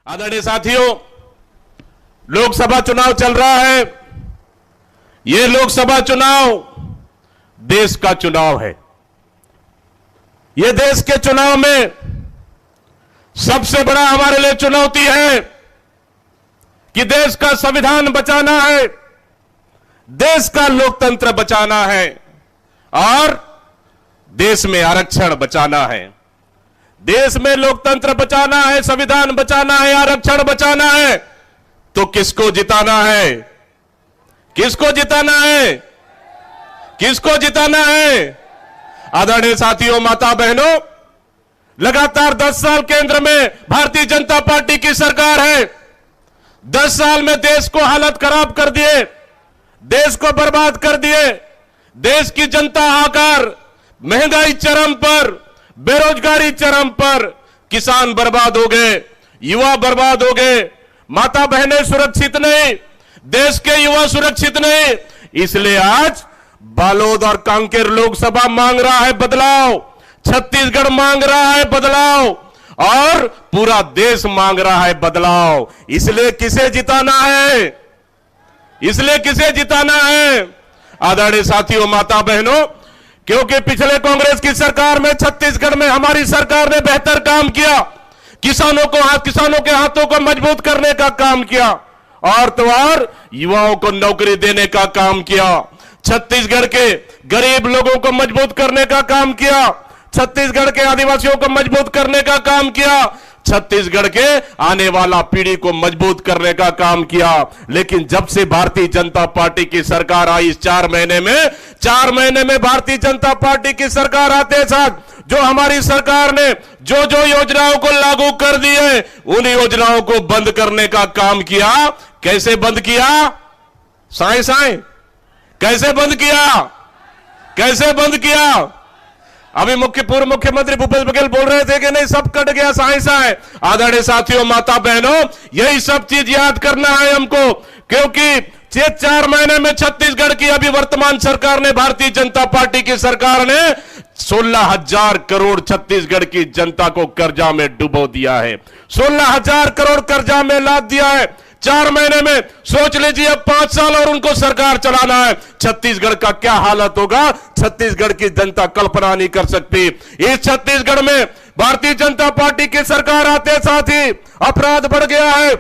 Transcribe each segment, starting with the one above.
आदरणीय साथियों, लोकसभा चुनाव चल रहा है। यह लोकसभा चुनाव देश का चुनाव है। यह देश के चुनाव में सबसे बड़ा हमारे लिए चुनौती है कि देश का संविधान बचाना है, देश का लोकतंत्र बचाना है और देश में आरक्षण बचाना है। देश में लोकतंत्र बचाना है, संविधान बचाना है, आरक्षण बचाना है, तो किसको जिताना है? किसको जिताना है? किसको जिताना है? आदरणीय साथियों, माता बहनों, लगातार 10 साल केंद्र में भारतीय जनता पार्टी की सरकार है। 10 साल में देश को हालत खराब कर दिए, देश को बर्बाद कर दिए। देश की जनता हाहाकार, महंगाई चरम पर, बेरोजगारी चरम पर, किसान बर्बाद हो गए, युवा बर्बाद हो गए, माता बहनें सुरक्षित नहीं, देश के युवा सुरक्षित नहीं। इसलिए आज बालोद और कांकेर लोकसभा मांग रहा है बदलाव, छत्तीसगढ़ मांग रहा है बदलाव और पूरा देश मांग रहा है बदलाव। इसलिए किसे जिताना है? इसलिए किसे जिताना है? आदरणीय साथियों, माता बहनों, क्योंकि पिछले कांग्रेस की सरकार में छत्तीसगढ़ में हमारी सरकार ने बेहतर काम किया, किसानों के हाथों को मजबूत करने का काम किया और तो और युवाओं को नौकरी देने का काम किया, छत्तीसगढ़ के गरीब लोगों को मजबूत करने का काम किया, छत्तीसगढ़ के आदिवासियों को मजबूत करने का काम किया, छत्तीसगढ़ के आने वाला पीढ़ी को मजबूत करने का काम किया। लेकिन जब से भारतीय जनता पार्टी की सरकार आई, इस 4 महीने में भारतीय जनता पार्टी की सरकार आते साथ जो हमारी सरकार ने जो जो योजनाओं को लागू कर दी है, उन योजनाओं को बंद करने का काम किया। कैसे बंद किया? साएं साएं कैसे बंद किया? कैसे बंद किया? अभी पूर्व मुख्यमंत्री भूपेश बघेल बोल रहे थे कि नहीं सब कट गया, साएं साएं। आदरणीय साथियों, माता बहनों, यही सब चीज याद करना है हमको, क्योंकि 4 महीने में छत्तीसगढ़ की अभी वर्तमान सरकार ने, भारतीय जनता पार्टी की सरकार ने 16,000 करोड़ छत्तीसगढ़ की जनता को कर्जा में डुबो दिया है। 16,000 करोड़ कर्जा में लाद दिया है 4 महीने में। सोच लीजिए, अब 5 साल और उनको सरकार चलाना है, छत्तीसगढ़ का क्या हालत होगा, छत्तीसगढ़ की जनता कल्पना नहीं कर सकती। इस छत्तीसगढ़ में भारतीय जनता पार्टी की सरकार आते साथ ही अपराध बढ़ गया है,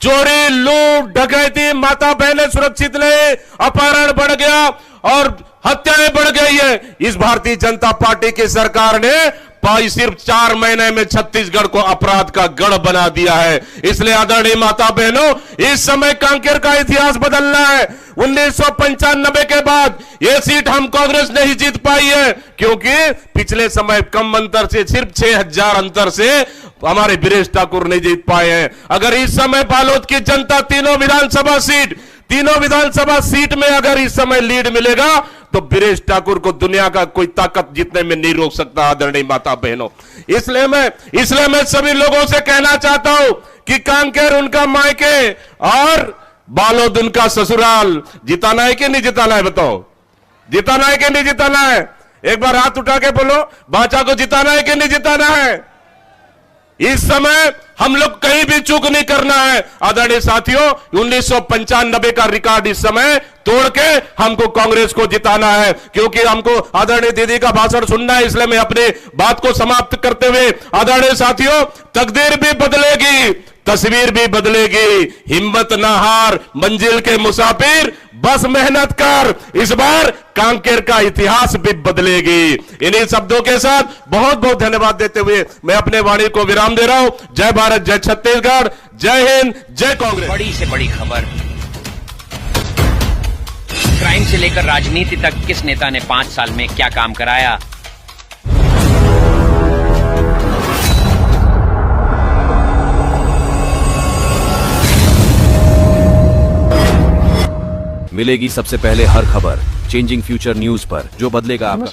चोरी, लूट, डकैती, माता बहनें सुरक्षित नहीं, अपहरण बढ़ गया और हत्याएं बढ़ गई है। इस भारतीय जनता पार्टी की सरकार ने सिर्फ 4 महीने में छत्तीसगढ़ को अपराध का गढ़ बना दिया है। इसलिए आदरणीय माता बहनों, इस समय कांकेर का इतिहास बदलना है। 1995 के बाद यह सीट हम कांग्रेस नहीं जीत पाई है, क्योंकि पिछले समय कम अंतर से, सिर्फ 6,000 अंतर से हमारे वीरेश ठाकुर नहीं जीत पाए हैं। अगर इस समय बालोद की जनता तीनों विधानसभा सीट में अगर इस समय लीड मिलेगा तो वीरेश ठाकुर को दुनिया का कोई ताकत जीतने में नहीं रोक सकता। आदरणीय माता बहनों, इसलिए मैं सभी लोगों से कहना चाहता हूं कि कांकेर उनका मायके और बालोद उनका ससुराल। जिताना है कि नहीं जिताना है? बताओ, जिताना है कि नहीं जिताना है? एक बार हाथ उठा के बोलो, बाचा को जिताना है कि नहीं जिताना है? इस समय हम लोग कहीं भी चूक नहीं करना है। आदरणीय साथियों, 1995 का रिकॉर्ड इस समय तोड़ के हमको कांग्रेस को जिताना है, क्योंकि हमको आदरणीय दीदी का भाषण सुनना है। इसलिए मैं अपनी बात को समाप्त करते हुए, आदरणीय साथियों, तकदीर भी बदलेगी, तस्वीर भी बदलेगी, हिम्मत ना हार, मंजिल के मुसाफिर, बस मेहनत कर, इस बार कांकेर का इतिहास भी बदलेगी। इन्हीं शब्दों के साथ बहुत बहुत धन्यवाद देते हुए मैं अपने वाणी को विराम दे रहा हूं। जय भारत, जय छत्तीसगढ़, जय हिंद, जय कांग्रेस। बड़ी से बड़ी खबर, क्राइम से लेकर राजनीति तक किस नेता ने 5 साल में क्या काम कराया। मिलेगी सबसे पहले हर खबर चेंजिंग फ्यूचर न्यूज पर, जो बदलेगा आपका